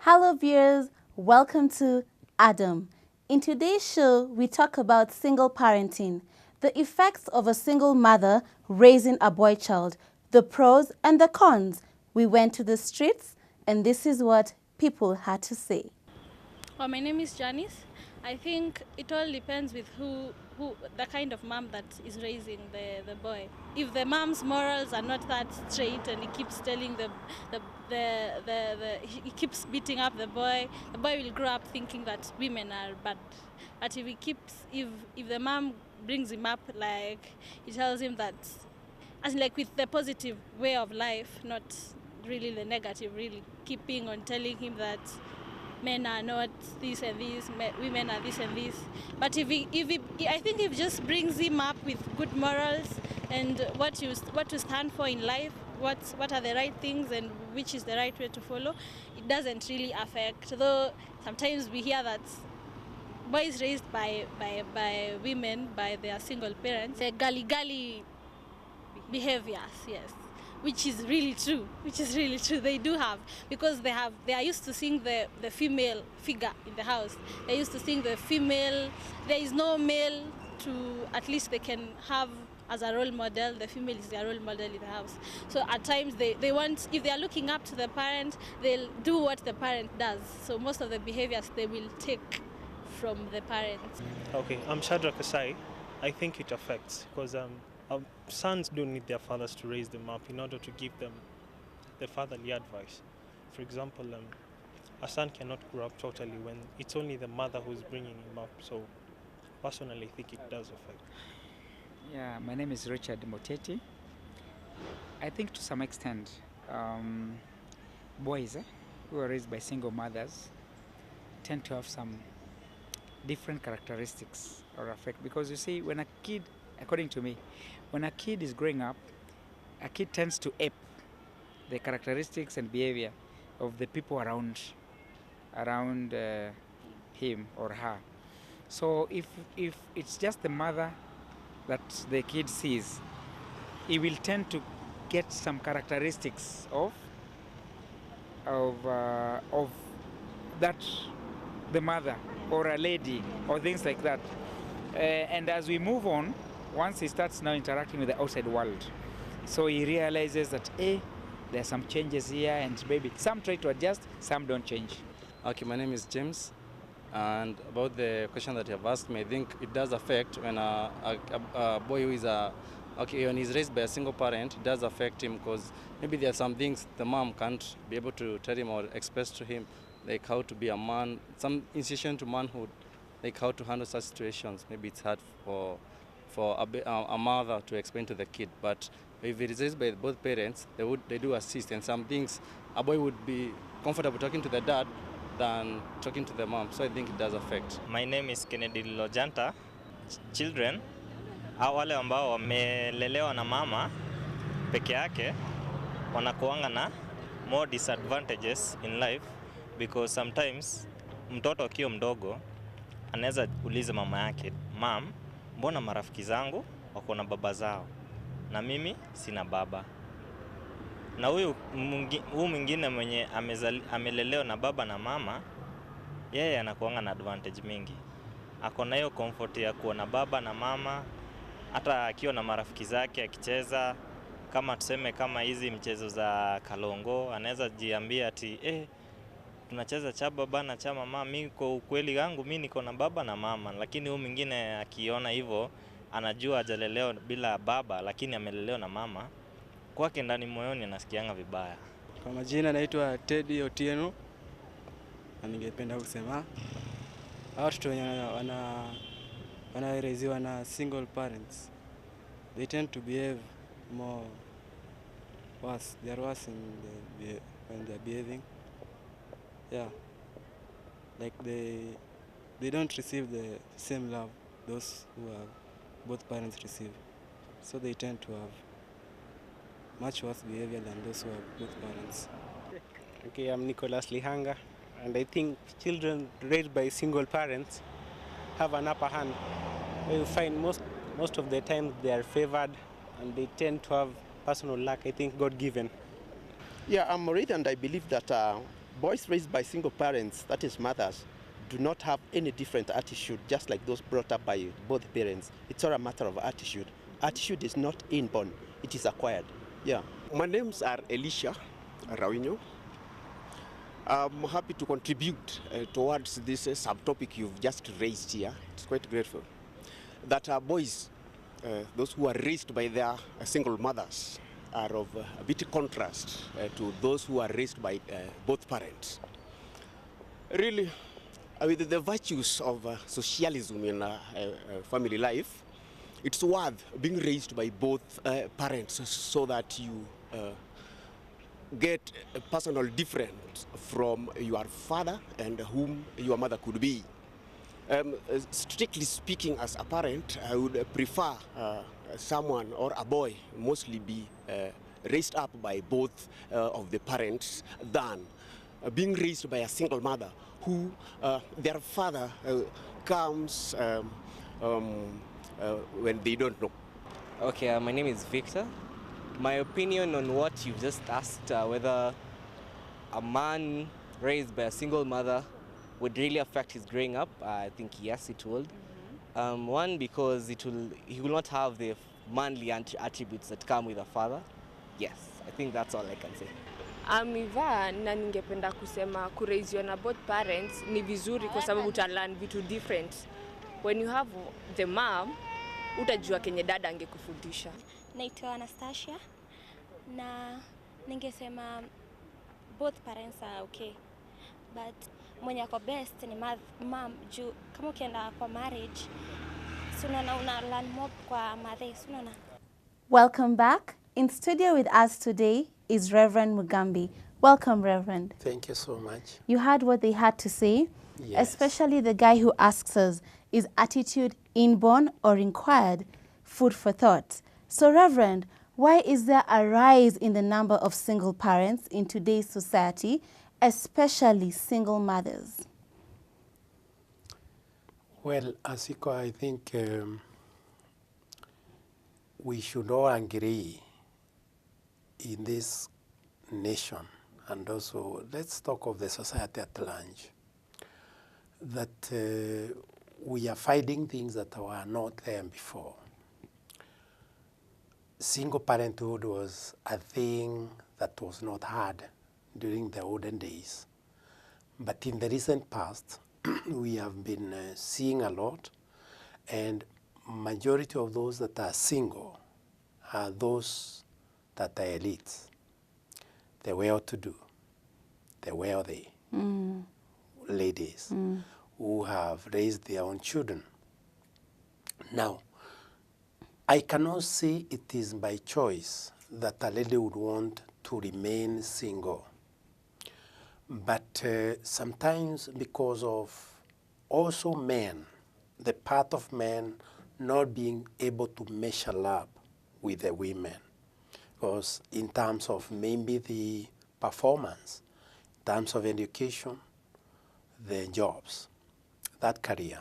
Hello viewers, welcome to Adam. In today's show, we talk about single parenting, the effects of a single mother raising a boy child, the pros and the cons. We went to the streets and this is what people had to say. Well, my name is Janice. I think it all depends with who the kind of mom that is raising the boy. If the mom's morals are not that straight and he keeps telling he keeps beating up the boy will grow up thinking that women are bad. But if the mom brings him up, like, he tells him that, as in, like, with the positive way of life, not really the negative, really keeping on telling him that men are not this and this, women are this and this. But I think if just brings him up with good morals and what to stand for in life, what are the right things and which is the right way to follow, it doesn't really affect. Though sometimes we hear that boys raised by women, by their single parents, they're gully behaviors, yes, which is really true. They do have, because they are used to seeing the female figure in the house. They're used to seeing the female. There is no male to at least they can have as a role model. The female is their role model in the house. So at times they want, if they are looking up to the parent, they'll do what the parent does. So most of the behaviors they will take from the parents. Okay, I'm Shadrach Asai. I think it affects because sons don't need their fathers to raise them up in order to give them the fatherly advice. For example, a son cannot grow up totally when it's only the mother who's bringing him up. So personally, I think it does affect. Yeah, my name is Richard Moteti. I think to some extent, boys who are raised by single mothers tend to have some different characteristics or effect, because you see, when a kid, according to me, when a kid is growing up, a kid tends to ape the characteristics and behavior of the people around him or her. So if it's just the mother that the kid sees, he will tend to get some characteristics of that the mother or a lady or things like that. And as we move on, once he starts now interacting with the outside world, so he realizes that there are some changes here, and maybe some try to adjust, some don't change. Okay, my name is James, and about the question that you have asked me, I think it does affect when a boy who is when he's raised by a single parent, it does affect him, because maybe there are some things the mom can't be able to tell him or express to him, like how to be a man, some incision to manhood, like how to handle such situations. Maybe it's hard for a mother to explain to the kid, but if it is raised by both parents, they do assist, and some things a boy would be comfortable talking to the dad than talking to the mom. So I think it does affect. My name is Kennedy Lojanta. Children, wale ambao wamelelewa na mama peke yake, wanakuanga na more disadvantages in life, because sometimes mtoto akiwa mdogo anaweza uliza mama yake, "Mom, mbona marafiki zangu wako na baba zao na mimi sina baba?" Na huyu mwingine mwenye amelelewa na baba na mama, yeye anakuanga na advantage mingi. Ako na hiyo comfort ya kuwa na baba na mama, hata akiwa na marafiki zake akicheza, kama tuseme kama hizi mchezo za kalongo, anaweza jiambia ati tunacheza cha baba na cha mama. Mimi kwa ukweli wangu mimi niko na baba na mama, lakini huyu mwingine akiona hivyo, anajua hajalelewa bila baba lakini amelelewa na mama, kwake ndani moyoni anasikianga vibaya. Kwa majina naitwa Teddy Otieno, na ningependa kusema watoto wenye wanaelezewa na single parents, they tend to behave more worse. They are worse when they are behaving. Yeah, like they don't receive the same love those who have both parents receive. So they tend to have much worse behavior than those who have both parents. Okay, I'm Nicholas Lihanga, and I think children raised by single parents have an upper hand. You find most of the time they are favored, and they tend to have personal luck, I think God given. Yeah, I'm Maureen, and I believe that boys raised by single parents, that is mothers, do not have any different attitude, just like those brought up by both parents. It's all a matter of attitude. Attitude is not inborn, it is acquired. Yeah. My names are Elisha Rawinyo. I'm happy to contribute towards this subtopic you've just raised here. It's quite grateful that boys, those who are raised by their single mothers, are of a bit contrast to those who are raised by both parents. Really, with the virtues of socialism in family life, it's worth being raised by both parents so that you get a personal difference from your father and whom your mother could be. Strictly speaking, as a parent, I would prefer someone or a boy mostly be raised up by both of the parents than being raised by a single mother who their father comes when they don't know. Okay, my name is Victor. My opinion on what you've just asked, whether a man raised by a single mother would really affect his growing up, I think yes, it would. One, because he will not have the manly attributes that come with a father. Yes, I think that's all I can say. Amiva na ningependa kusema kuraiziwa na both parents ni vizuri kwa sababu utalearn vitu different. When you have the mom, utajua kenye dada angekufundisha. Naitwa Anastasia na ningesema both parents are okay, but mwenye ako best ni mom juu kama ukienda kwa marriage sunona una learn more kwa mother sunona. Welcome back. In studio with us today is Reverend Mugambi. Welcome, Reverend. Thank you so much. You heard what they had to say, yes. Especially the guy who asks us, is attitude inborn or acquired? Food for thought. So, Reverend, why is there a rise in the number of single parents in today's society, especially single mothers? Well, Asiko, I think we should all agree in this nation, and also let's talk of the society at large, that we are finding things that were not there before. Single parenthood was a thing that was not hard during the olden days. But in the recent past, we have been seeing a lot, and majority of those that are single are those that are elites, the well-to-do, the wealthy ladies who have raised their own children. Now, I cannot say it is by choice that a lady would want to remain single. But sometimes because of also men, the part of men not being able to measure up with the women. Because in terms of maybe the performance, in terms of education, the jobs, that career.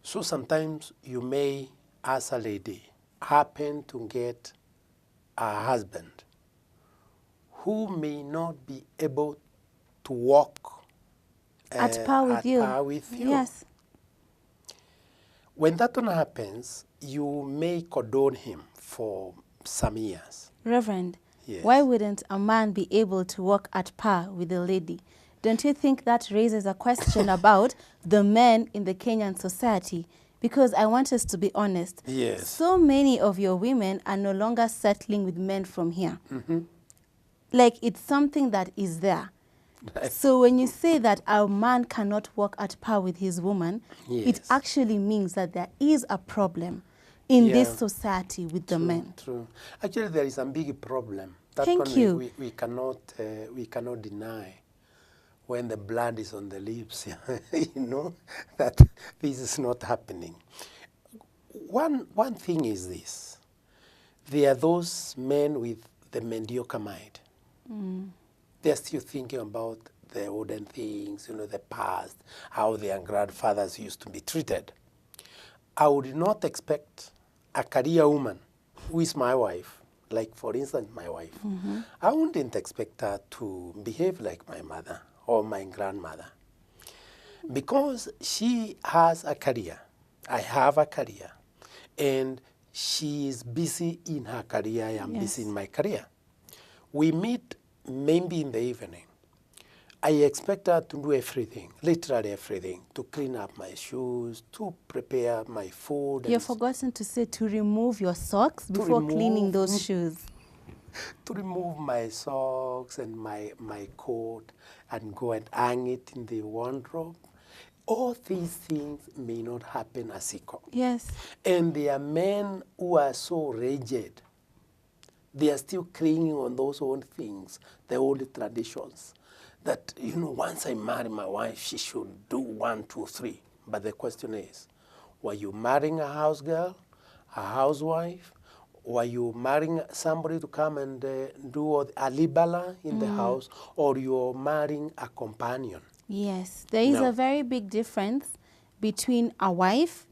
So sometimes you may, as a lady, happen to get a husband who may not be able to walk at par with you. Yes. When that one happens, you may condone him for some years. Reverend, yes. Why wouldn't a man be able to walk at par with a lady? Don't you think that raises a question about the men in the Kenyan society? Because I want us to be honest. Yes. So many of your women are no longer settling with men from here. Like it's something that is there. So when you say that a man cannot walk at par with his woman, yes. it actually means that there is a problem in this society with the men. True. Actually, there is a big problem. That Thank you. We cannot deny. When the blood is on the lips, you know, that this is not happening. One thing is this. There are those men with the mediocre mind. They're still thinking about the olden things, you know, the past, how their grandfathers used to be treated. I would not expect a career woman who is my wife, like for instance my wife, I wouldn't expect her to behave like my mother or my grandmother. Because she has a career, I have a career, and she is busy in her career, I am busy in my career. We meet maybe in the evening. I expect her to do everything, literally everything, to clean up my shoes, to prepare my food. You've forgotten to say to remove your socks before cleaning those shoes. To remove my socks and my coat and go and hang it in the wardrobe. All these things may not happen as equal. Yes. And there are men who are so rigid. They are still clinging on those old things, the old traditions. That, you know, once I marry my wife, she should do 1, 2, 3. But the question is, were you marrying a house girl, a housewife? Were you marrying somebody to come and do a libala in the house? Or you're marrying a companion? Yes, there is a very big difference between a wife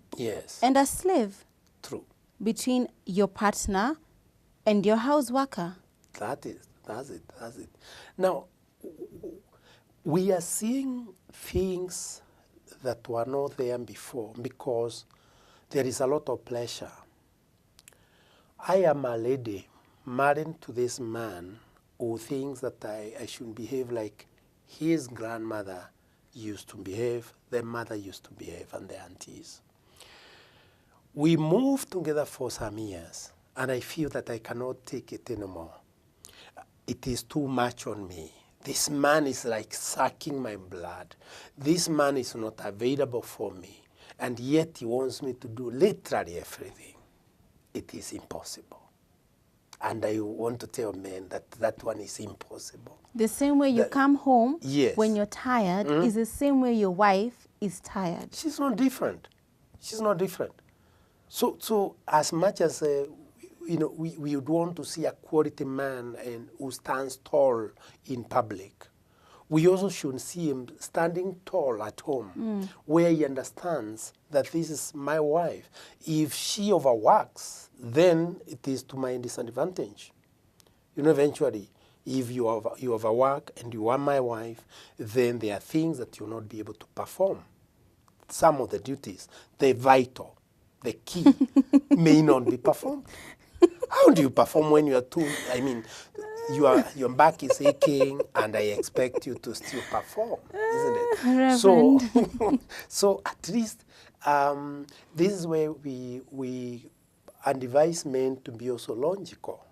and a slave. True. Between your partner and your house worker. That's it. Now, we are seeing things that were not there before because there is a lot of pleasure. I am a lady married to this man who thinks that I should behave like his grandmother used to behave, their mother used to behave, and the aunties. We moved together for some years, and I feel that I cannot take it anymore. It is too much on me. This man is like sucking my blood. This man is not available for me, and yet he wants me to do literally everything. It is impossible. And I want to tell men that that one is impossible. The same way you come home when you're tired is the same way your wife is tired. She's not different. She's not different. So as much as you know, we would want to see a quality man and who stands tall in public, we also should see him standing tall at home, where he understands that this is my wife. If she overworks, then it is to my disadvantage. You know, eventually, if you overwork and you are my wife, then there are things that you'll not be able to perform. Some of the duties, the vital, the key, may not be performed. How do you perform when you are too, I mean, your back is aching and I expect you to still perform, isn't it? So at least this is where we advise men to be also logical.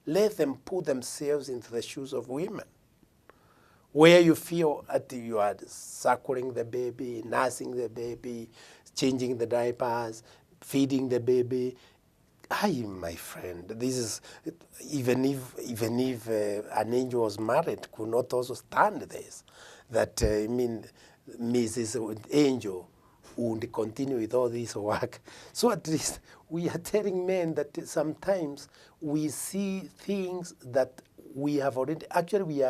Let them put themselves into the shoes of women. Where you feel that you are suckling the baby, nursing the baby, changing the diapers, feeding the baby. My friend, this is, even if an angel was married, could not also stand this. That, I mean, Mrs. Angel would continue with all this work. So at least we are telling men that sometimes we see things that we have already, actually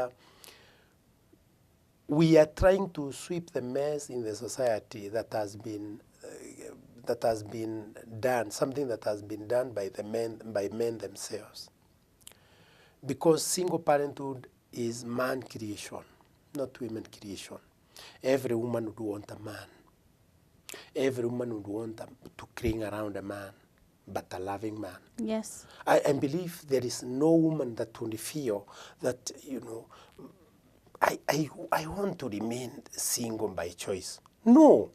we are trying to sweep the mess in the society that has been done, something that has been done by men themselves. Because single parenthood is man creation, not women creation. Every woman would want a man. Every woman would want to cling around a man, but a loving man. Yes. I believe there is no woman that would feel that, you know, I want to remain single by choice. No.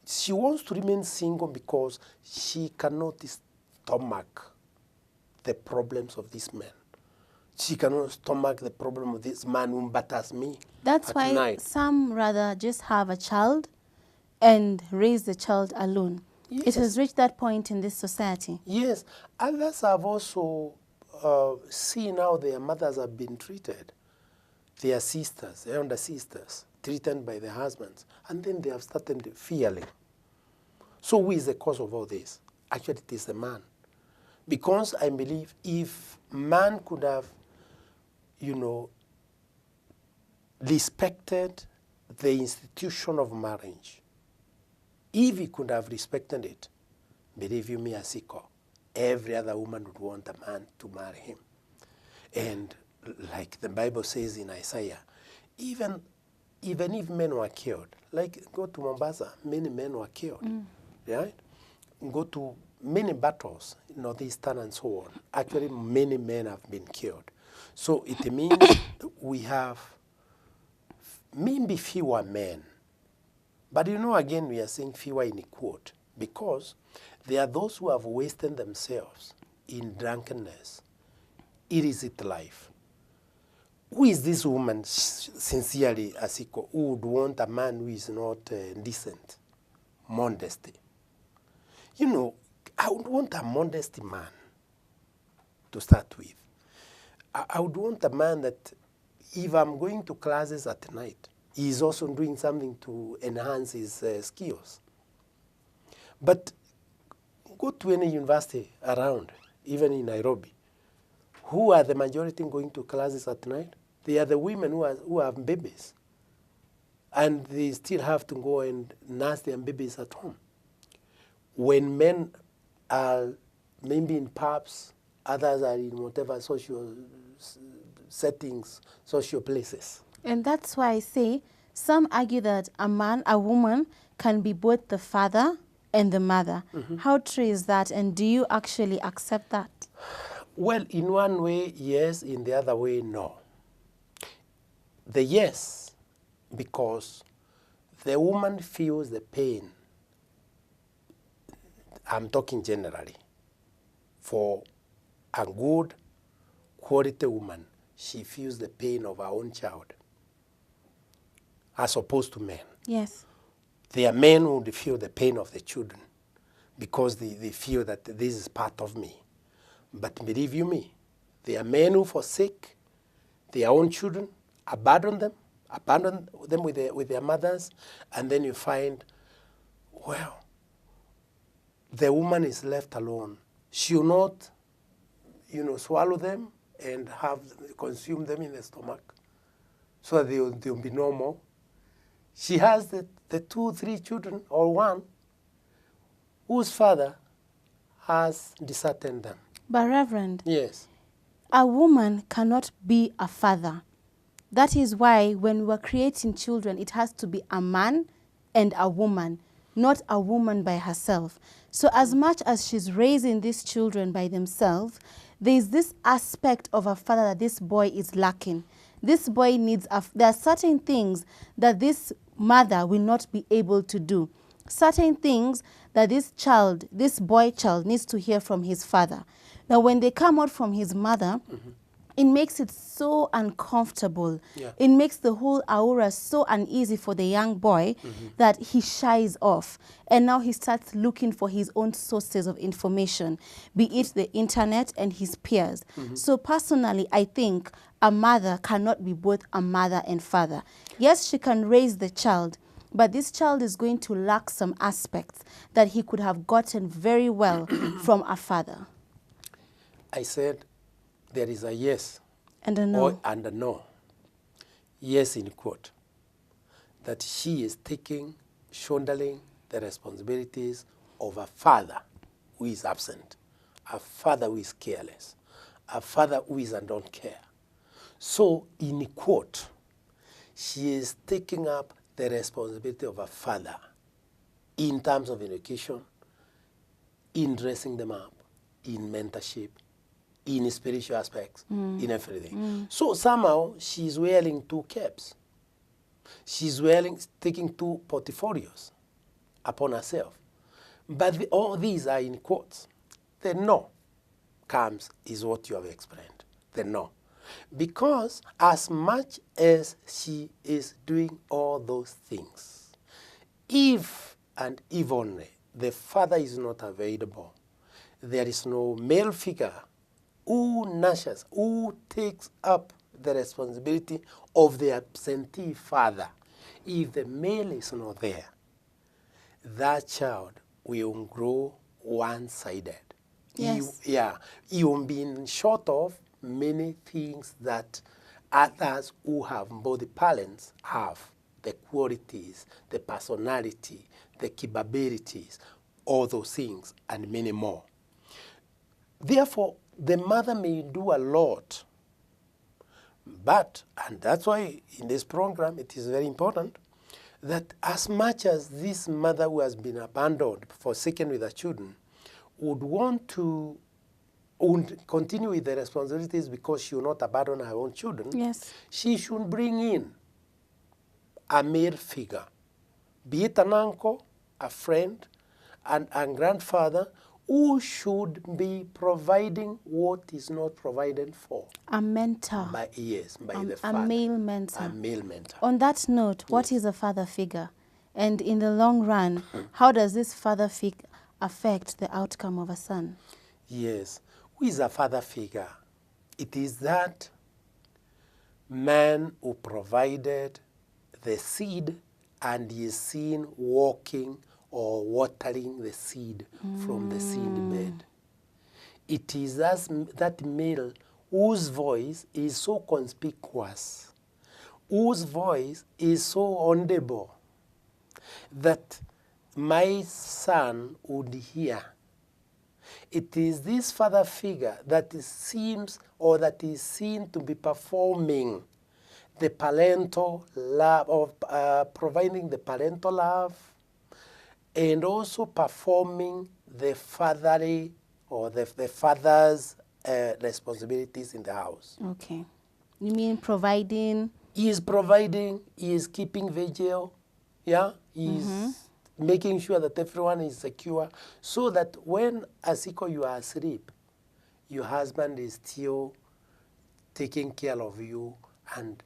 She wants to remain single because she cannot stomach the problems of this man. She cannot stomach the problem of this man who batters me. That's at why night. some rather just have a child and raise the child alone. Yes. It has reached that point in this society. Yes. Others have also seen how their mothers have been treated. Their sisters, their elder sisters, treated by their husbands, and then they have started fearing. So who is the cause of all this? Actually, it is the man. Because I believe if man could have, you know, respected the institution of marriage, if he could have respected it, believe you me, Asiko, every other woman would want a man to marry him. And like the Bible says in Isaiah, even if men were killed, like go to Mombasa, many men were killed, right? Go to many battles, northeastern and so on. Actually, many men have been killed. So it means we have maybe fewer men. But again, we are saying fewer in quote, because there are those who have wasted themselves in drunkenness, illicit life. Who is this woman, sincerely, Asiko, who would want a man who is not decent? Modesty. I would want a modesty man to start with. I would want a man that if I'm going to classes at night, he's also doing something to enhance his skills. But go to any university around, even in Nairobi, who are the majority going to classes at night? They are the women who have babies. And they still have to go and nurse their babies at home. When men are maybe in pubs, others are in whatever social settings, social places. And that's why I say some argue that a woman can be both the father and the mother. How true is that, and do you actually accept that? Well, in one way, yes. In the other way, no. The yes, because the woman feels the pain. I'm talking generally. For a good, quality woman, she feels the pain of her own child, as opposed to men. Yes. There are men who feel the pain of the children because they feel that this is part of me. But believe you me, there are men who forsake their own children, abandon them with their mothers, and then you find, well, the woman is left alone. She will not, swallow them and consume them in the stomach so that they'll be normal. She has the 2, 3 children, or one, whose father has deserted them. But Reverend, yes, a woman cannot be a father. That is why when we're creating children, it has to be a man and a woman, not a woman by herself. So as much as she's raising these children by themselves, there's this aspect of a father that this boy is lacking. This boy needs, there are certain things that this mother will not be able to do. Certain things that this boy child needs to hear from his father. Now when they come out from his mother, it makes it so uncomfortable. Yeah. It makes the whole aura so uneasy for the young boy that he shies off. And now he starts looking for his own sources of information, be it the internet and his peers. So personally, I think a mother cannot be both a mother and father. Yes, she can raise the child, but this child is going to lack some aspects that he could have gotten very well from a father. I said there is a yes and a no. And a no. Yes, in quote, that she is shouldering the responsibilities of a father who is absent, a father who is careless, a father who is and don't care. So, in quote, she is taking up the responsibility of a father in terms of education, in dressing them up, in mentorship, in spiritual aspects, in everything. So somehow she's wearing 2 caps. She's taking 2 portfolios upon herself. But all these are in quotes. The no comes is what you have explained. The no. Because as much as she is doing all those things, if and if only the father is not available, there is no male figure who nurtures, who takes up the responsibility of the absentee father. If the male is not there, that child will grow one-sided. Yes. He will be short of many things that others who have both parents have. The qualities, the personality, the capabilities, all those things, and many more. Therefore, the mother may do a lot, But, and that's why in this program it is very important that as much as this mother who has been abandoned, forsaken with her children, would continue with the responsibilities because she will not abandon her own children, Yes. she should bring in a male figure, be it an uncle, a friend, and a grandfather, who should be providing what is not provided for. A mentor. By the A father. male mentor. A male mentor. On that note, what is a father figure? And in the long run, how does this father figure affect the outcome of a son? Yes. Who is a father figure? It is that man who provided the seed and is seen walking or watering the seed from the seed bed. It is that male whose voice is so conspicuous, whose voice is so audible, that my son would hear. It is this father figure that seems or that is seen to be performing the parental love, of providing the parental love, and also performing the fatherly or the father's responsibilities in the house. Okay. You mean providing? He is providing, he is keeping vigil, yeah? He is making sure that everyone is secure, so that when, Asiko, you are asleep, your husband is still taking care of you and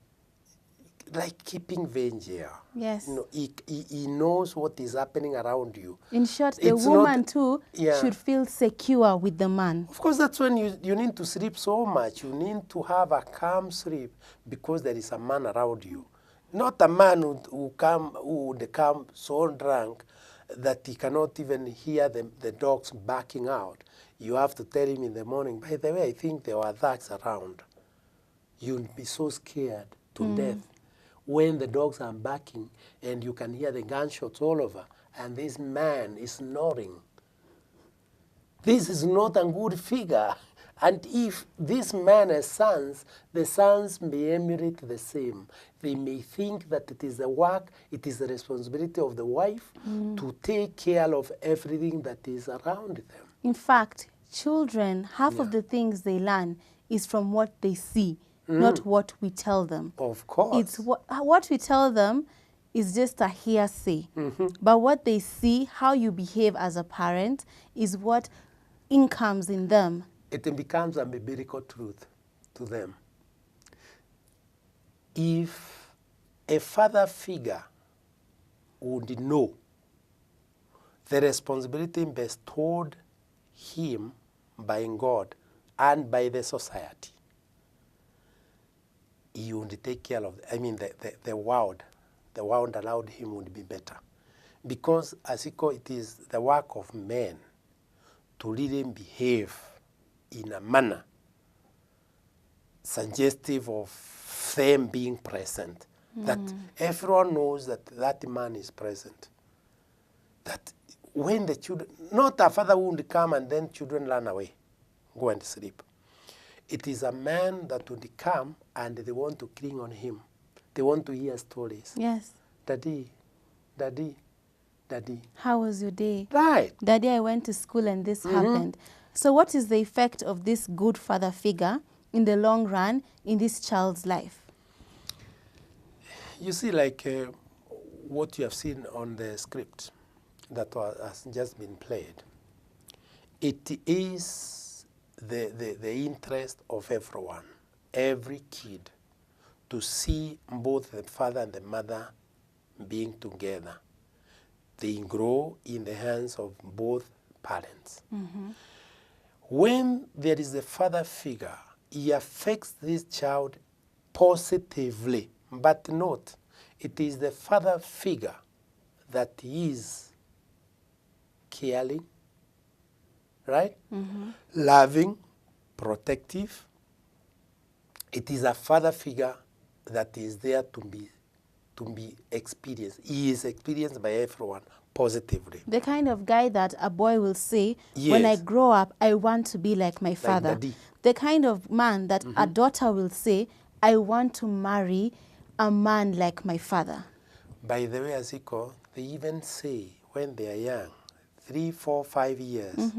like keeping vigil. Yes. You know, he knows what is happening around you. In short, the It's woman not- too yeah. should feel secure with the man. Of course, that's when you need to sleep so much. You need to have a calm sleep because there is a man around you. Not a man who would come so drunk that he cannot even hear the dogs barking out. You have to tell him in the morning, by the way, I think there were dogs around. You'll be so scared to death when the dogs are barking and you can hear the gunshots all over and this man is snoring. This is not a good figure. And if this man has sons, the sons may emulate the same. They may think that it is the work, it is the responsibility of the wife to take care of everything that is around them. In fact, children, half of the things they learn is from what they see, not what we tell them. Of course. It's what we tell them is just a hearsay. But what they see, how you behave as a parent, is what incomes in them. It becomes a biblical truth to them. If a father figure would know the responsibility bestowed him by God and by the society, he would take care of, the world around him would be better. Because, as he called it, is the work of men to really behave in a manner suggestive of them being present. That everyone knows that that man is present. That when the children, not a father would come and then children run away, go and sleep. It is a man that would come and they want to cling on him. They want to hear stories. Yes. Daddy, daddy, daddy. How was your day? Right. Daddy, I went to school and this happened. So what is the effect of this good father figure in the long run in this child's life? You see, like what you have seen on the script that has just been played, it is the interest of everyone, every kid, to see both the father and the mother being together. They grow in the hands of both parents. When there is a father figure, he affects this child positively, but note, it is the father figure that is caring, right? Loving, protective. It is a father figure that is there to be experienced. He is experienced by everyone positively. The kind of guy that a boy will say, when I Yes. grow up, I want to be like my father. Daddy. The kind of man that a daughter will say, I want to marry a man like my father. By the way, Aziko, they even say when they are young, 3, 4, 5 years,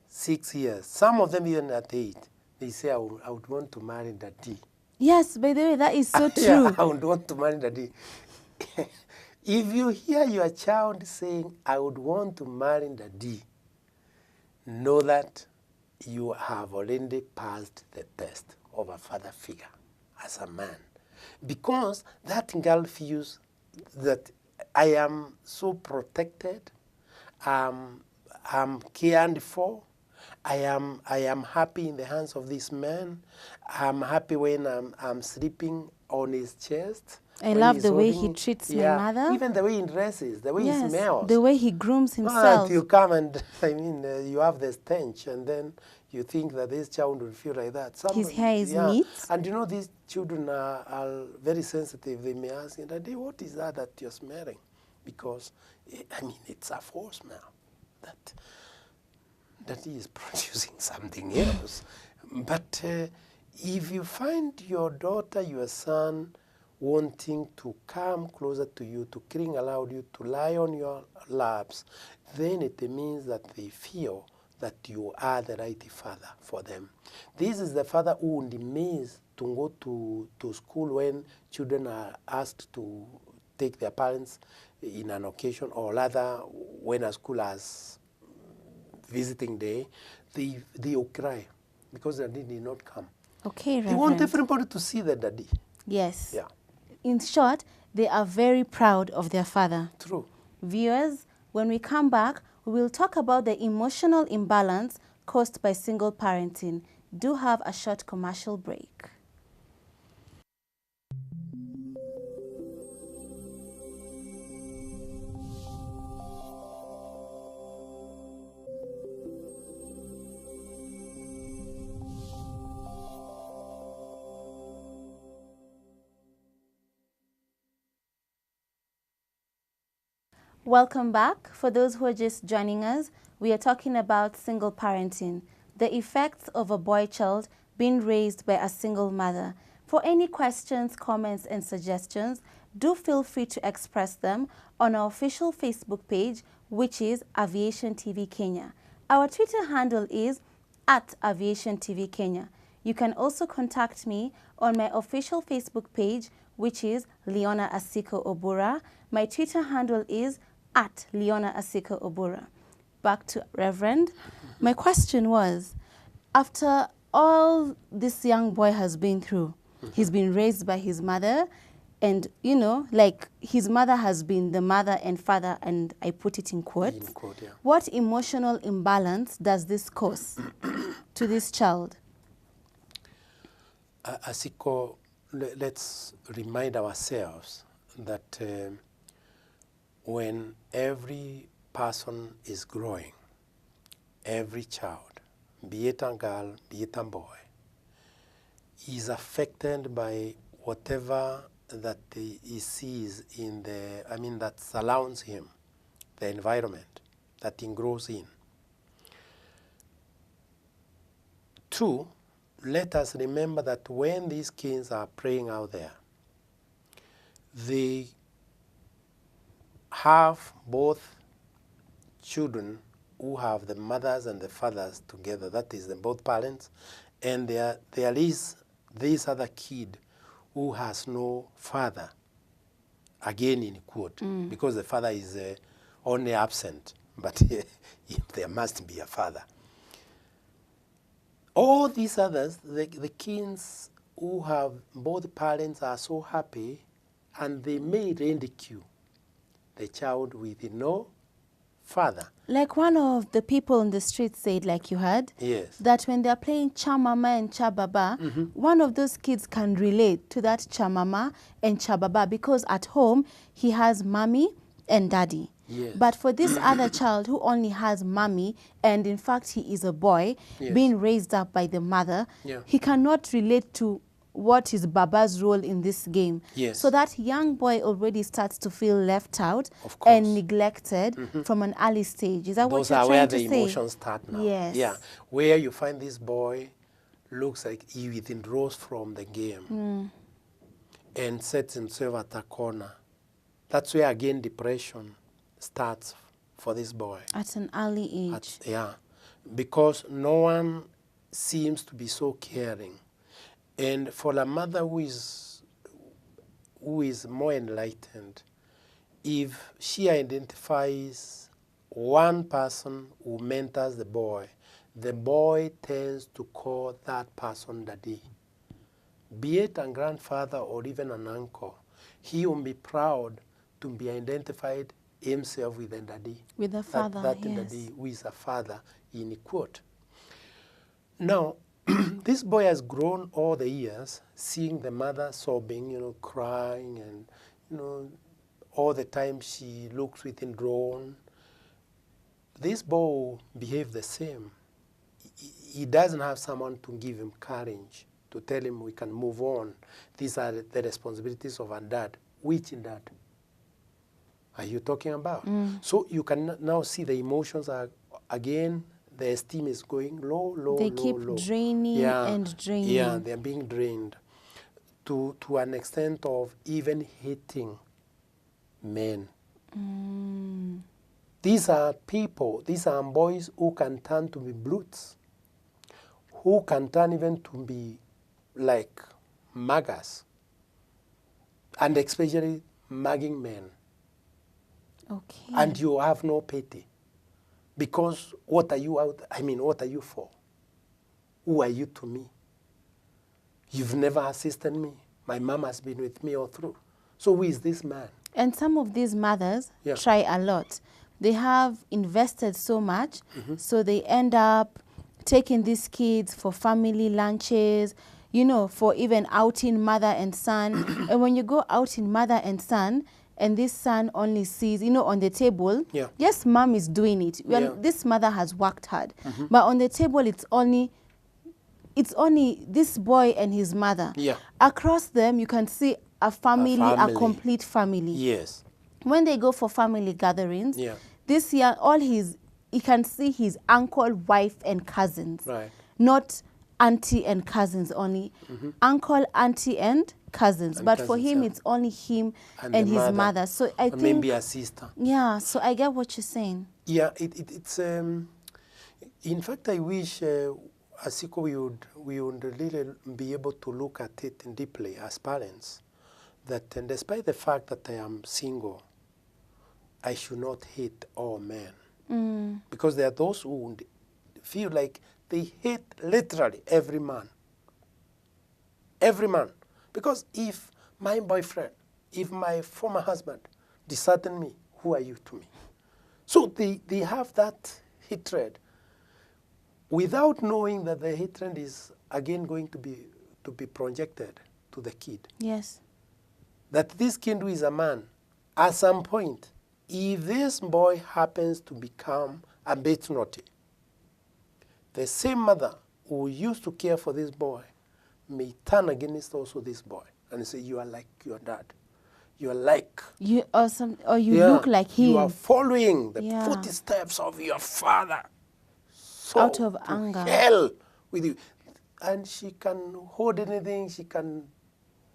6 years, some of them even at 8, they say, I would want to marry Daddy. Yes, by the way, that is so true. Yeah, I would want to marry Daddy. If you hear your child saying, I would want to marry Daddy, know that you have already passed the test of a father figure as a man. Because that girl feels that I am so protected, I'm cared for, I am happy in the hands of this man, I'm happy when I'm sleeping on his chest. I love the way he treats my mother. Even the way he dresses, the way he smells. The way he grooms himself. Not that you come and, you have the stench and then you think that this child will feel like that. His hair is neat. And these children are very sensitive. They may ask, Daddy, what is that you're smelling? Because, it's a force now that he is producing something else. But if you find your daughter, your son, wanting to come closer to you, to cling around you, to lie on your laps, then it means that they feel that you are the right father for them. This is the father who would miss to go to school when children are asked to take their parents in an occasion, or rather when a school has visiting day, they will cry because the daddy did not come. Okay, Reverend. They want everybody to see the daddy. Yes. Yeah. In short, they are very proud of their father. True. Viewers, when we come back, we will talk about the emotional imbalance caused by single parenting. Do have a short commercial break. Welcome back. For those who are just joining us, we are talking about single parenting, the effects of a boy child being raised by a single mother. For any questions, comments, and suggestions, do feel free to express them on our official Facebook page, which is Aviation TV Kenya. Our Twitter handle is @Aviation TV Kenya. You can also contact me on my official Facebook page, which is Leona Asiko Obura. My Twitter handle is @Leona Asiko Obura. Back to Reverend. My question was, after all this young boy has been through, he's been raised by his mother, and his mother has been the mother and father, and I put it in quotes. Yeah. What emotional imbalance does this cause to this child? Asiko, let's remind ourselves that when every person is growing, every child, be it a girl, be it a boy, is affected by whatever that he sees in that surrounds him, the environment that he grows in. 2, let us remember that when these kids are praying out there, they have both children who have the mothers and the fathers together, that is, both parents, and there is this other kid who has no father, again in quote, because the father is only absent, but there must be a father. All these others, the kids who have both parents are so happy, and they may ridicule the child with no father. Like one of the people on the street said, like you heard, yes, that when they're playing Chamama and Chababa, one of those kids can relate to that Chamama and Chababa because at home he has mommy and daddy. Yes. But for this other child who only has mommy, and in fact he is a boy, yes, being raised up by the mother, yeah, he cannot relate to what is Baba's role in this game. Yes. So that young boy already starts to feel left out and neglected from an early stage. Is that what you're trying to say? Those are where the emotions start now. Yes. Yeah, where you find this boy looks like he withdraws from the game and sets himself at a corner. That's where, again, depression starts for this boy. At an early age. Yeah, because no one seems to be so caring. And for a mother who is more enlightened, if she identifies one person who mentors the boy tends to call that person daddy. Be it a grandfather or even an uncle, he will be proud to be identified himself with a daddy. With a father, that yes. daddy who is a father in a quote. Now, this boy has grown all the years, seeing the mother sobbing, crying, and, all the time she looks withdrawn. This boy will behave the same. He doesn't have someone to give him courage, to tell him we can move on. These are the responsibilities of a dad. Which dad are you talking about? So you can now see the emotions are, again, the esteem is going low, They keep draining and draining. Yeah, they're being drained to an extent of even hating men. These are people, these are boys who can turn to be brutes, who can turn even to be like muggers, and especially mugging men. Okay. And you have no pity. Because what are you for? Who are you to me? You've never assisted me. My mom has been with me all through. So who is this man? And some of these mothers try a lot. They have invested so much, so they end up taking these kids for family lunches, for even outing mother and son. And when you go outing mother and son, and this son only sees, on the table, yes, mom is doing it. This mother has worked hard. But on the table, it's only this boy and his mother. Across them, you can see a family, a complete family. Yes. When they go for family gatherings, this year, you can see his uncle, wife, and cousins. Right. Not auntie and cousins only. Uncle, auntie, and cousins. But for him, it's only him and his mother. So I think maybe a sister. Yeah, so I get what you're saying. Yeah, it's in fact, I wish Asiko we would really be able to look at it deeply as parents, that despite the fact that I am single, I should not hate all men. Because there are those who feel like they hate literally every man. Every man. Because if my boyfriend, if my former husband deserted me, who are you to me? So they have that hatred without knowing that the hatred is again going to be projected to the kid. Yes. That this kid who is a man, at some point, if this boy happens to become a bit naughty, the same mother who used to care for this boy may turn against also this boy and say, you are like your dad. You are like... You look like him. You are following the footsteps of your father. So out of anger. Hell with you. And she can hold anything, she can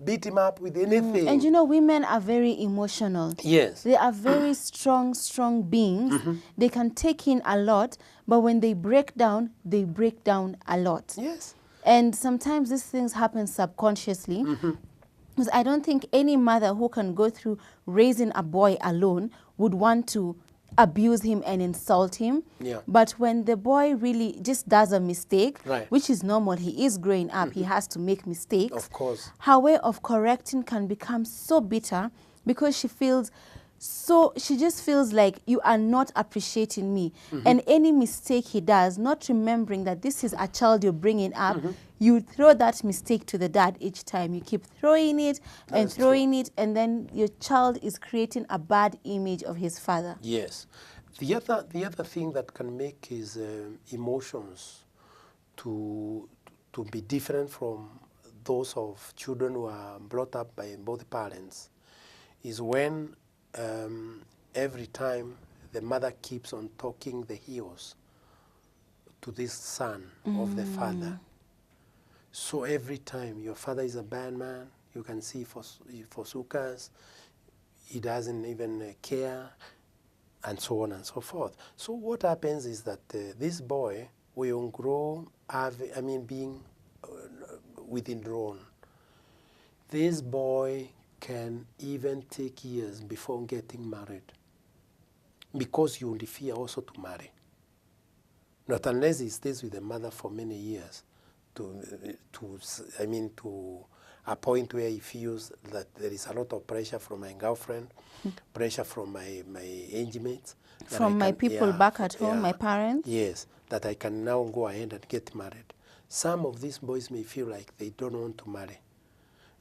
beat him up with anything. And women are very emotional. Yes. They are very strong beings. They can take in a lot, but when they break down a lot. Yes. And sometimes these things happen subconsciously. Because I don't think any mother who can go through raising a boy alone would want to abuse him and insult him. Yeah. But when the boy really just does a mistake, right, which is normal, he is growing up, he has to make mistakes. Of course. Her way of correcting can become so bitter because she just feels like you are not appreciating me. And any mistake he does, not remembering that this is a child you're bringing up, you throw that mistake to the dad each time. You keep throwing it and throwing it, and then your child is creating a bad image of his father. Yes. The other thing that can make his emotions to be different from those of children who are brought up by both parents is when every time the mother keeps on talking the heels to this son of the father. So every time your father is a bad man, you can see for sukas, he doesn't even care, and so on and so forth. So what happens is that this boy will grow, being withdrawn. This boy can even take years before getting married, because you will fear also to marry. Not unless he stays with the mother for many years, to a point where he feels that there is a lot of pressure from my girlfriend, pressure from my age mates. From my people back at home, my parents? Yes, that I can now go ahead and get married. Some of these boys may feel like they don't want to marry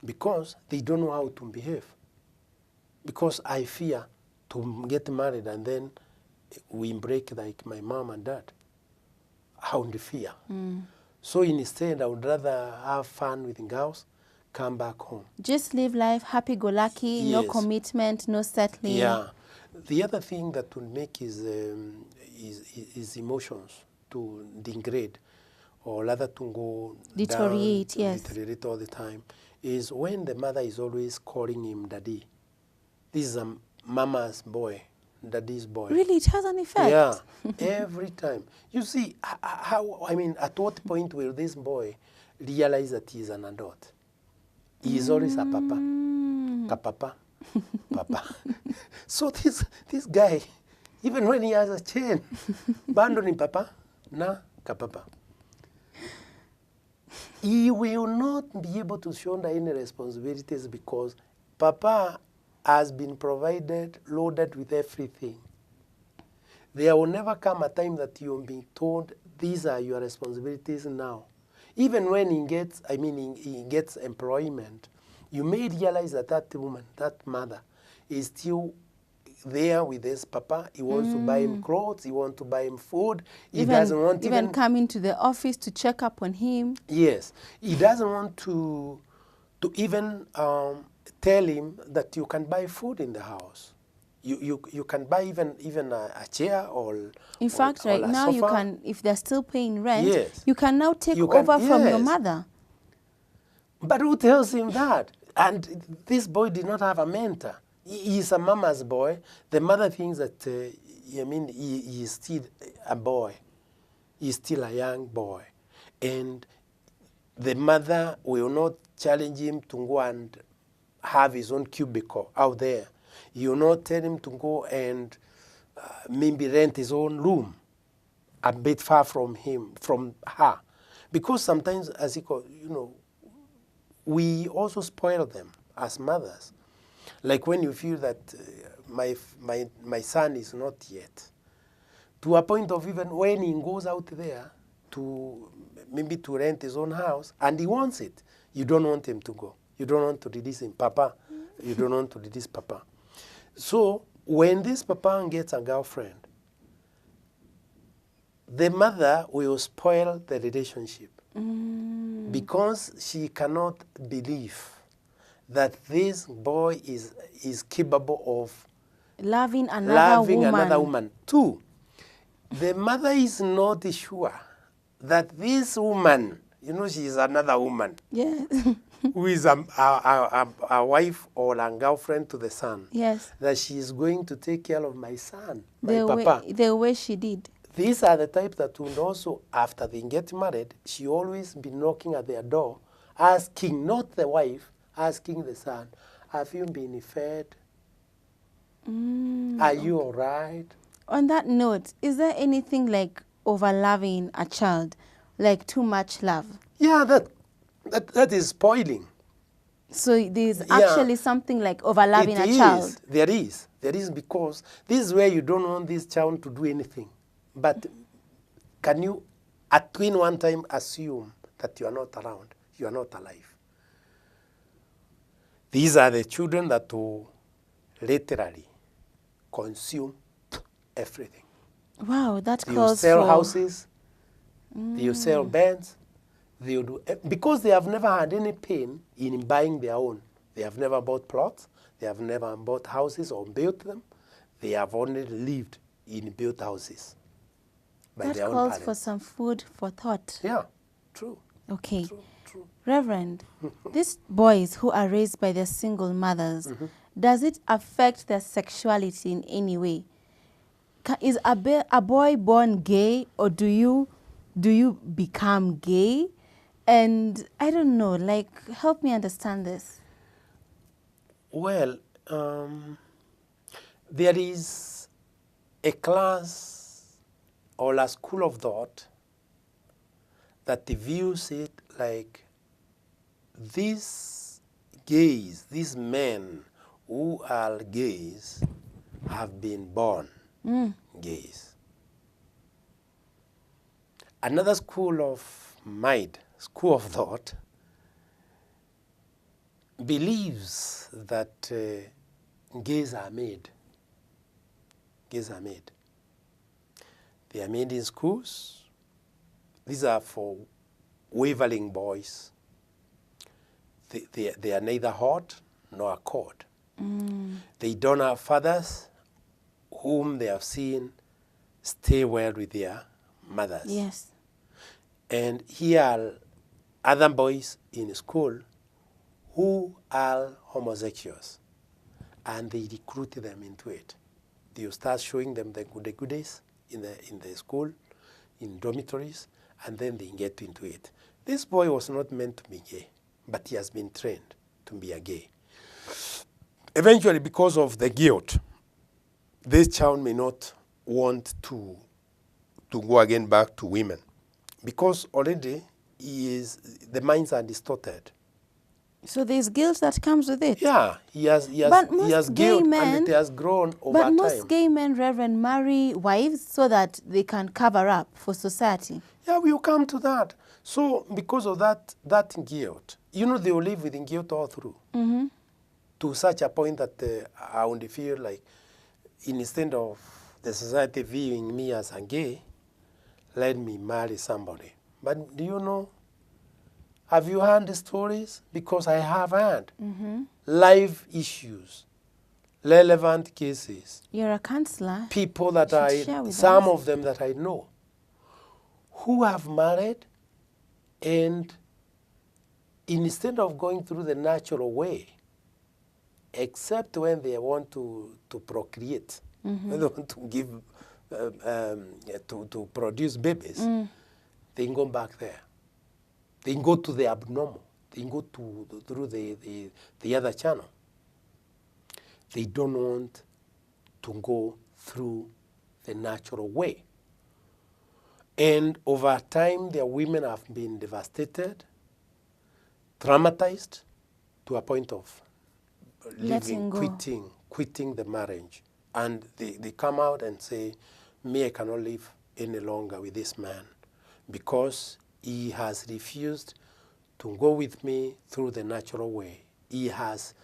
because they don't know how to behave. Because I fear to get married and then we break like my mom and dad. How the fear. So instead, I would rather have fun with girls, come back home. Just live life happy-go-lucky, Yes. no commitment, no settling. Yeah. The other thing that will make is emotions to degrade, or rather to go deteriorate, down, yes. deteriorate all the time, is when the mother is always calling him daddy. This is a mama's boy, daddy's boy. Really, it has an effect? Yeah, every time. You see, at what point will this boy realize that he is an adult? He is always a papa. Kapapa. Papa. So this guy, even when he has a chain, bando ni papa, na kapapa. He will not be able to shoulder any responsibilities because papa has been provided, loaded with everything. There will never come a time that you'll be told, these are your responsibilities now. Even when he gets employment, you may realize that that woman, that mother, is still there with his papa. He wants to buy him clothes, he wants to buy him food. He doesn't want even coming to the office to check up on him. Yes. He doesn't want to even tell him that you can buy food in the house. You can buy even a chair or in fact, right now sofa. you can, if they're still paying rent, yes. you can now take over from your mother. But who tells him that? And this boy did not have a mentor. He is a mama's boy. The mother thinks that he is still a boy. He is still a young boy, and the mother will not challenge him to go and have his own cubicle out there. You will not tell him to go and maybe rent his own room a bit far from her. Because sometimes, we also spoil them as mothers. Like when you feel that my son is not yet, to a point of even when he goes out there to maybe to rent his own house and he wants it, you don't want him to go. You don't want to release him, Papa. You don't want to release Papa. So when this Papa gets a girlfriend, the mother will spoil the relationship because she cannot believe that this boy is capable of loving another woman. Two, the mother is not sure that this woman, she is another woman. Yes. Who is a wife or a girlfriend to the son. Yes. That she is going to take care of my son, Papa. The way she did. These are the type that would also, after they get married, she always be knocking at their door, asking, not the wife, asking the son, have you been fed? Are you all right? On that note, is there anything like over-loving a child, like too much love? Yeah, that is spoiling. So there's actually something like over-loving a child? There is because this is where you don't want this child to do anything. But can you, at one time, assume that you are not around, you are not alive? These are the children that will literally consume everything. Wow, that calls for... They will sell houses, they will sell bands, they will do... Because they have never had any pain in buying their own. They have never bought plots, they have never bought houses or built them. They have only lived in built houses by that their own calls parents. for some food for thought. Yeah, true. Okay. True. true. Reverend, these boys who are raised by their single mothers, does it affect their sexuality in any way? Is a boy born gay, or do you become gay? And I don't know, like, help me understand this. Well, there is a class or a school of thought that views it like these gays, these men who are gays, have been born gays. Another school of mind, school of thought, believes that gays are made. Gays are made. They are made in schools. These are for wavering boys. They are neither hot nor cold. They don't have fathers whom they have seen stay well with their mothers. Yes. And here are other boys in school who are homosexuals, and they recruit them into it. They start showing them the goodies in the school, in dormitories, and then they get into it. This boy was not meant to be gay, but he has been trained to be a gay. Eventually, because of the guilt, this child may not want to go again back to women, because already the minds are distorted. So there's guilt that comes with it. Yeah, he has guilt, and it has grown over time. But most gay men, Reverend, marry wives so that they can cover up for society. Yeah, we'll come to that. So because of that guilt, they will live with guilt all through. To such a point that I only feel like instead of the society viewing me as a gay, let me marry somebody. But do you know, have you heard the stories? Because I have heard live issues, relevant cases. You're a counselor. People that some of them that I know, who have married, and instead of going through the natural way, except when they want to procreate, when they want to give, to produce babies, they go back there. They go to the abnormal. They go through the other channel. They don't want to go through the natural way. And over time, their women have been devastated, traumatized, to a point of leaving, quitting the marriage. And they come out and say, me, I cannot live any longer with this man because he has refused to go with me through the natural way. He has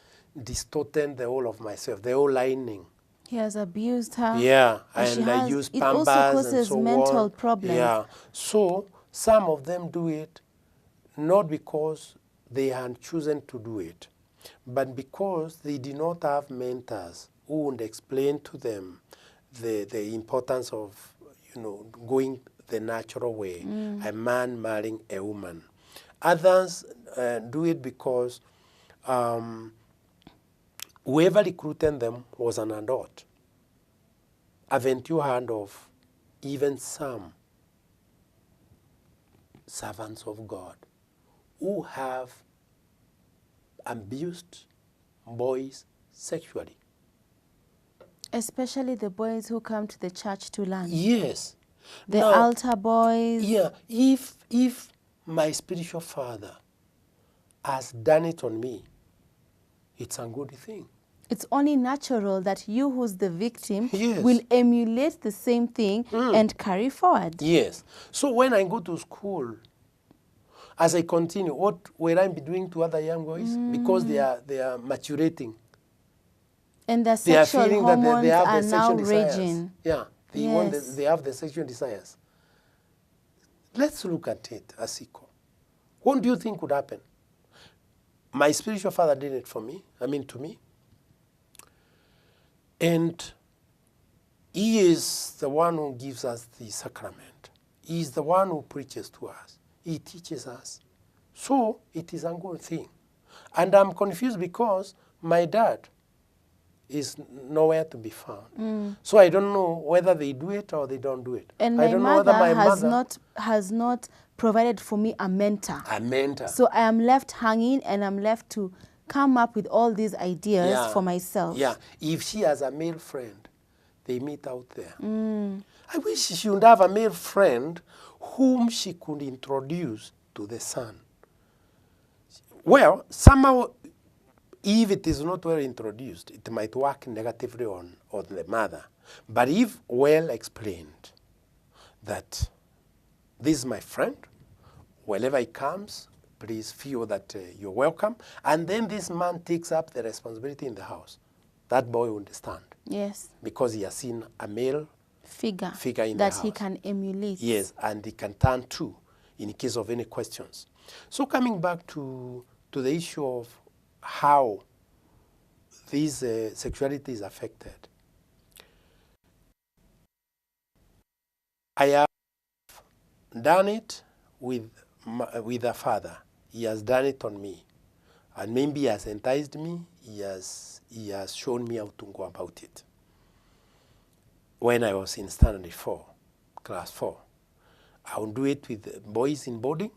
distorted the whole of myself, the whole lining. He has abused her. Yeah, and I use Pampers and so on. It also causes mental problems. Yeah, so some of them do it not because they had chosen to do it, but because they did not have mentors who would explain to them the importance of going the natural way, a man marrying a woman. Others do it because whoever recruited them was an adult. Haven't you heard of even some servants of God who have abused boys sexually? Especially the boys who come to the church to learn. Yes. The altar boys. Yeah, if my spiritual father has done it on me, it's a good thing. It's only natural that you, who's the victim, Yes. will emulate the same thing and carry forward. Yes. So when I go to school, as I continue, what will I be doing to other young boys? Because they are maturating. And their sexual hormones are now desires. raging. Yeah, they have the sexual desires. Let's look at it as equal. What do you think would happen? My spiritual father did it to me. And he is the one who gives us the sacrament. He is the one who preaches to us. He teaches us So it is a good thing. And I'm confused because my dad is nowhere to be found. So I don't know whether they do it or they don't do it. And I my don't know whether mother my mother has not provided for me a mentor. a mentor. So I am left hanging and I'm left to come up with all these ideas for myself. Yeah, if she has a male friend, they meet out there. I wish she would have a male friend whom she could introduce to the son. Well, somehow, if it is not well introduced, it might work negatively on the mother. But if well explained that this is my friend, wherever he comes, please feel that you're welcome. And then this man takes up the responsibility in the house. That boy will understand. Yes. Because he has seen a male figure in that the house. he can emulate. Yes, and he can turn to in case of any questions. So coming back to the issue of how this sexuality is affected, I have done it with a father. He has done it on me. And maybe he has enticed me. He has shown me how to go about it. When I was in standard 4, class 4, I would do it with boys in boarding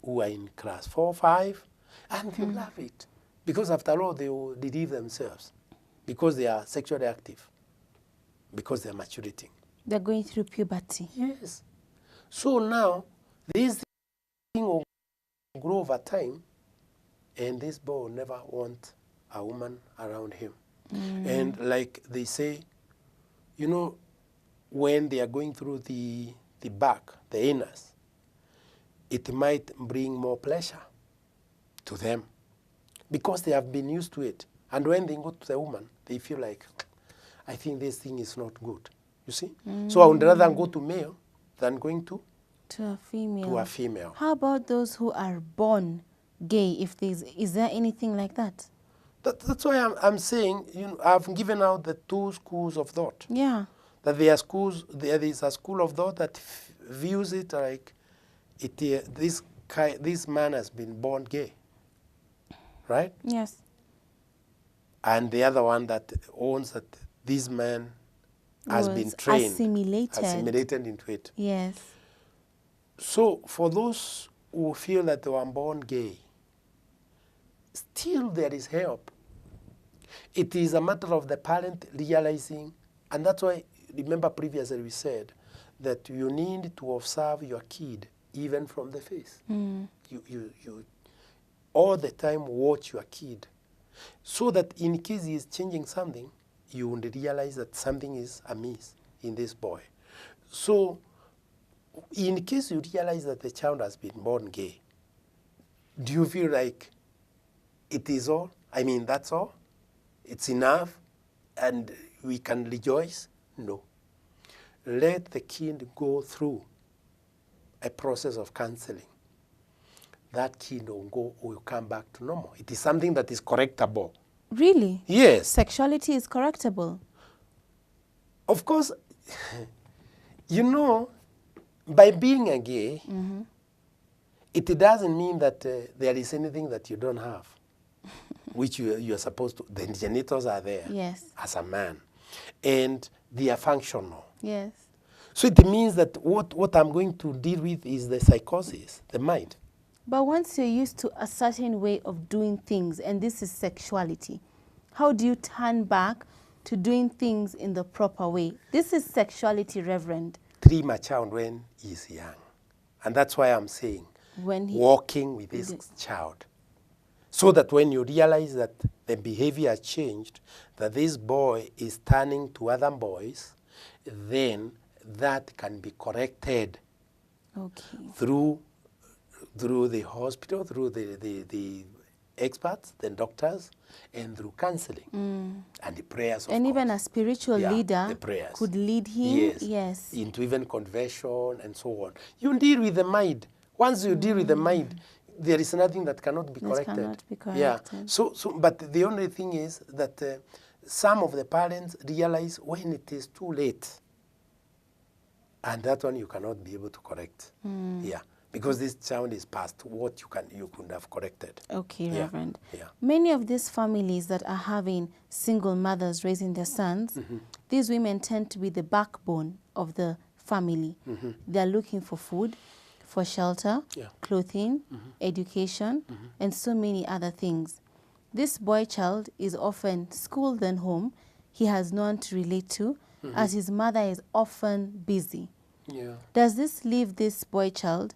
who are in class 4, 5, and they love it. Because after all, they will relieve themselves. Because they are sexually active. Because they are maturating. They're going through puberty. Yes. So now, this thing will grow over time, and this boy will never want a woman around him. And like they say, you know, when they are going through the back, the anus, it might bring more pleasure to them because they have been used to it. And when they go to the woman, they feel like, I think this thing is not good. You see? So I would rather go to male than going to a female. To a female. How about those who are born gay? If is there anything like that? That's why I'm saying, you know, I've given out the two schools of thought. Yeah. That there is a school of thought that views it like this man has been born gay, right? Yes. And the other one that owns that this man has been trained, assimilated into it. Yes. So for those who feel that they were born gay, still there is help. It is a matter of the parent realizing, and that's why, remember previously we said that you need to observe your kid even from the face. You all the time watch your kid so that in case he is changing something, you would realize that something is amiss in this boy. So in case you realize that the child has been born gay, do you feel like it is all? I mean, that's all? It's enough and we can rejoice? No. Let the kid go through a process of counseling. That kid will come back to normal. It is something that is correctable. Really? Yes. Sexuality is correctable. Of course, you know, by being a gay, it doesn't mean that there is anything that you don't have, which you are supposed to. The genitals are there as a man, and they are functional. Yes. So it means that what I'm going to deal with is the psychosis, the mind. But once you're used to a certain way of doing things, and this is sexuality, how do you turn back to doing things in the proper way? This is sexuality, Reverend. Treat my child when he's young. And that's why I'm saying walking with this child. So that when you realize that the behavior has changed, that this boy is turning to other boys, then that can be corrected through the hospital, through the experts, the doctors, and through counseling and the prayers. And even a spiritual leader could lead him into even conversion and so on. You deal with the mind. Once you deal with the mind, there is nothing that cannot be corrected. Cannot be corrected. Yeah. So, but the only thing is that some of the parents realize when it is too late, and that one you cannot be able to correct. Yeah. because this child is past what you could have corrected. Okay, Yeah. Reverend. Yeah. Many of these families that are having single mothers raising their sons, these women tend to be the backbone of the family. They're looking for food, for shelter, Yeah. clothing, education, and so many other things. This boy child is often schooled and home. He has no one to relate to, as his mother is often busy. Yeah. Does this leave this boy child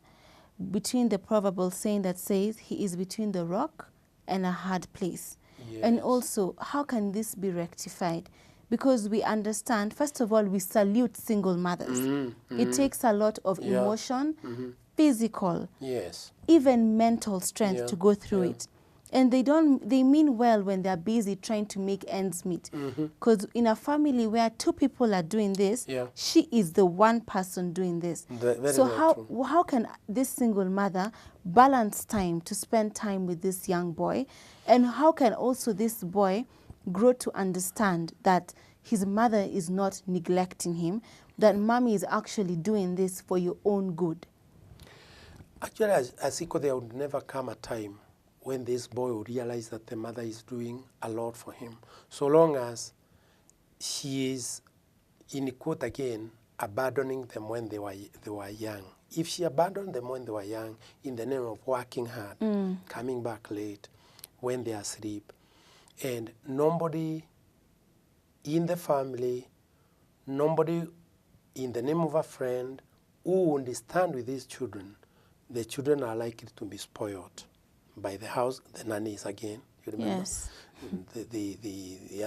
between the proverbial saying that says he is between the rock and a hard place? And Yes. also, how can this be rectified? Because we understand, first of all, we salute single mothers. It takes a lot of Yeah. emotion, physical, Yes. even mental strength Yeah. to go through Yeah. it. And they mean well when they're busy trying to make ends meet. Because in a family where two people are doing this, Yeah. she is the one person doing this. Very, So very how true. how can this single mother balance time to spend time with this young boy? And how can also this boy grow to understand that his mother is not neglecting him, that mommy is actually doing this for your own good? Actually, as equal, there would never come a time when this boy will realize that the mother is doing a lot for him. So long as she is, in quote again, abandoning them when they were young. If she abandoned them when they were young in the name of working hard, coming back late, when they are asleep, and nobody in the family, nobody in the name of a friend who will stand with these children, the children are likely to be spoiled by the house, the nannies again. You remember? Yes. The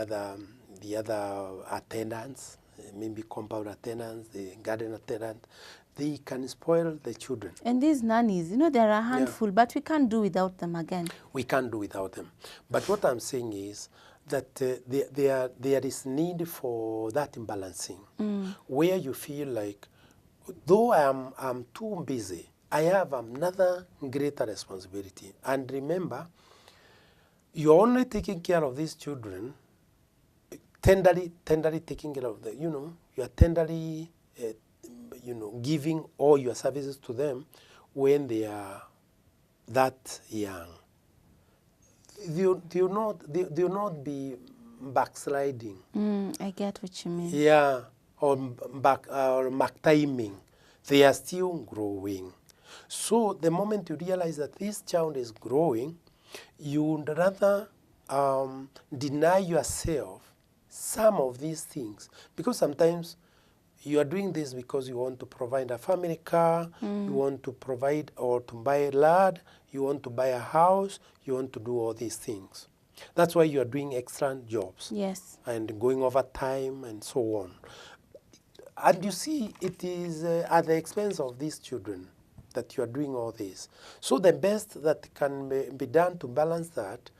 other attendants, maybe compound attendants, the garden attendant, they can spoil the children. And these nannies, they're a handful, but we can't do without them again. We can't do without them. But what I'm saying is that there is need for that imbalancing, where you feel like, though I'm too busy, I have another greater responsibility. And remember, you're only taking care of these children, tenderly taking care of them. You are tenderly, giving all your services to them when they are that young. They'll not be backsliding. I get what you mean. Yeah, or back timing. They are still growing. So the moment you realize that this child is growing, you would rather deny yourself some of these things. Because sometimes you are doing this because you want to provide a family car, you want to provide or to buy land, you want to buy a house, you want to do all these things. That's why you are doing extra jobs. Yes. And going over time and so on. And you see, it is at the expense of these children that you are doing all this. So the best that can be done to balance that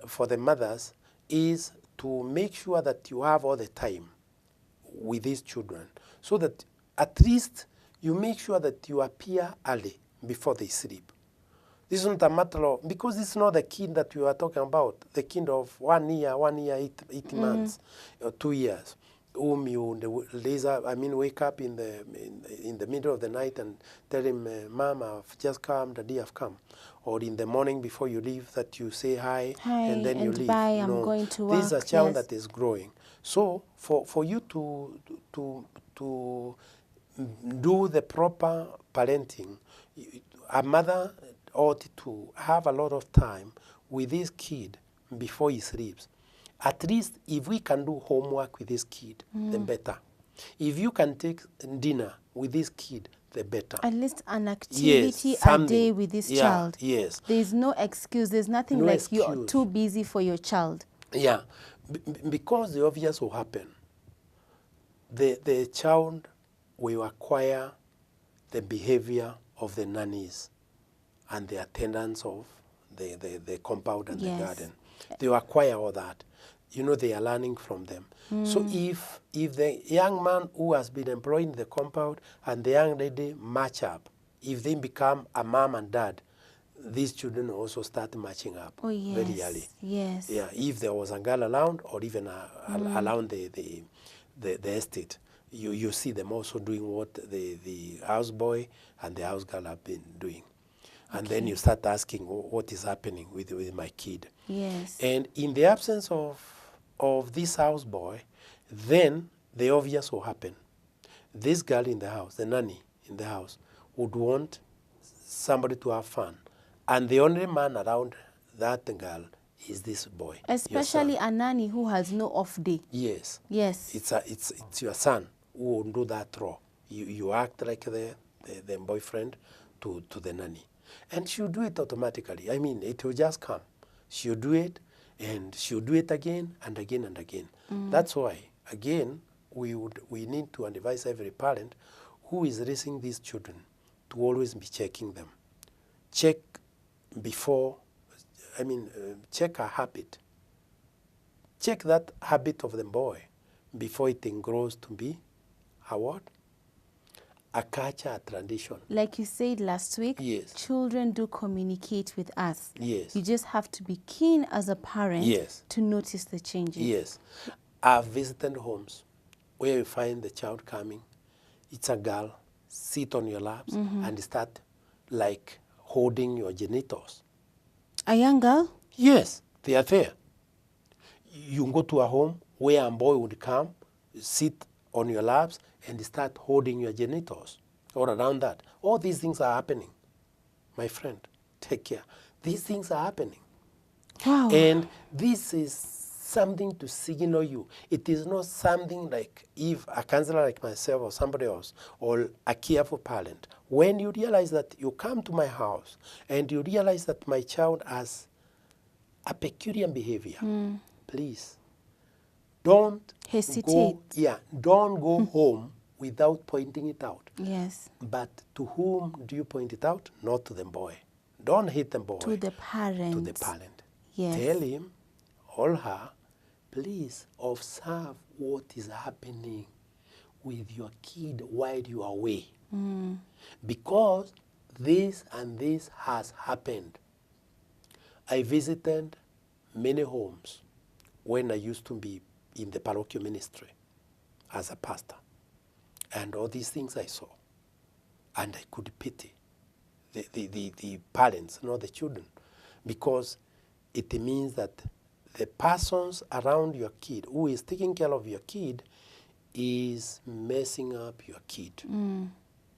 for the mothers is to make sure that you have all the time with these children, so that at least you make sure that you appear early before they sleep. This is not a matter of, because it's not the kid that we are talking about, the kid of 1 year, 8 months, or 2 years, whom you wake up in the middle of the night and tell him, Mom, I've just come, Daddy, I've come. Or in the morning before you leave, that you say hi and then you leave. Bye, I'm going to work. This is a child that is growing. So for you to do the proper parenting, a mother ought to have a lot of time with this kid before he sleeps. At least if we can do homework with this kid, the better. If you can take dinner with this kid, the better. At least an activity a day with this child. Yes. There's no excuse. There's nothing you're too busy for your child. Yeah. Because the obvious will happen. The child will acquire the behavior of the nannies and the attendants of the compound and the garden. They will acquire all that. They are learning from them. So if the young man who has been employed in the compound and the young lady match up, if they become a mom and dad, these children also start matching up very early. Yes. Yeah, if there was a girl around or even around the estate, you see them also doing what the houseboy and the house girl have been doing. And then you start asking, what is happening with my kid? Yes. And in the absence of this houseboy, then the obvious will happen. This girl in the house, the nanny in the house, would want somebody to have fun. And the only man around that girl is this boy. Especially a nanny who has no off day. Yes. Yes. It's your son who will do that role. You act like the boyfriend to the nanny. And she'll do it automatically. I mean, it will just come. She'll do it, and she'll do it again and again and again. That's why, again, we need to advise every parent who is raising these children to always be checking them. Check before, check a habit. Check that habit of the boy before it grows to be a what? A culture, a tradition. Like you said last week, yes, children do communicate with us. Yes. You just have to be keen as a parent yes, to notice the changes. Yes. I've visited homes where you find the child coming. It's a girl, sit on your laps and start like holding your genitals. A young girl? Yes, they are there. You go to a home where a boy would come, sit on your laps and start holding your genitals or around that. All these things are happening. My friend, take care. These things are happening. Wow. And this is something to signal you. It is not something like if a counselor like myself or somebody else or a careful parent, when you realize that you come to my house and you realize that my child has a peculiar behavior, please don't hesitate. Don't go home without pointing it out. Yes. But to whom do you point it out? Not to the boy. Don't hit the boy. To the parent. To the parent. Yes. Tell him or her, please observe what is happening with your kid while you are away. Because this and this has happened. I visited many homes when I used to be in the parochial ministry as a pastor. And all these things I saw. And I could pity the parents, not the children. Because it means that the persons around your kid, who is taking care of your kid, is messing up your kid.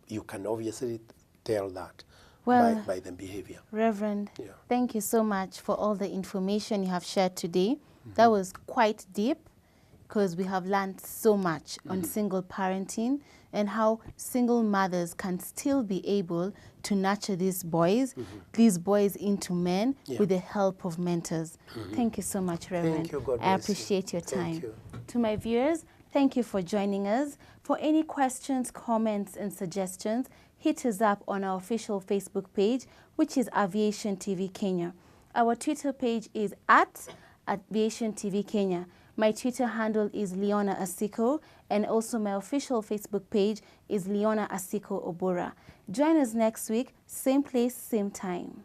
You can obviously tell that by the behavior. Reverend, thank you so much for all the information you have shared today. That was quite deep because we have learned so much on single parenting and how single mothers can still be able to nurture these boys into men with the help of mentors. Thank you so much, Reverend. Thank you. God I bless appreciate you. your time. Thank you. To my viewers, thank you for joining us. For any questions, comments, and suggestions, hit us up on our official Facebook page, which is Aviation TV Kenya. Our Twitter page is at Aviation TV Kenya. My Twitter handle is Leona Asiko, and also my official Facebook page is Leona Asiko Obura. Join us next week, same place, same time.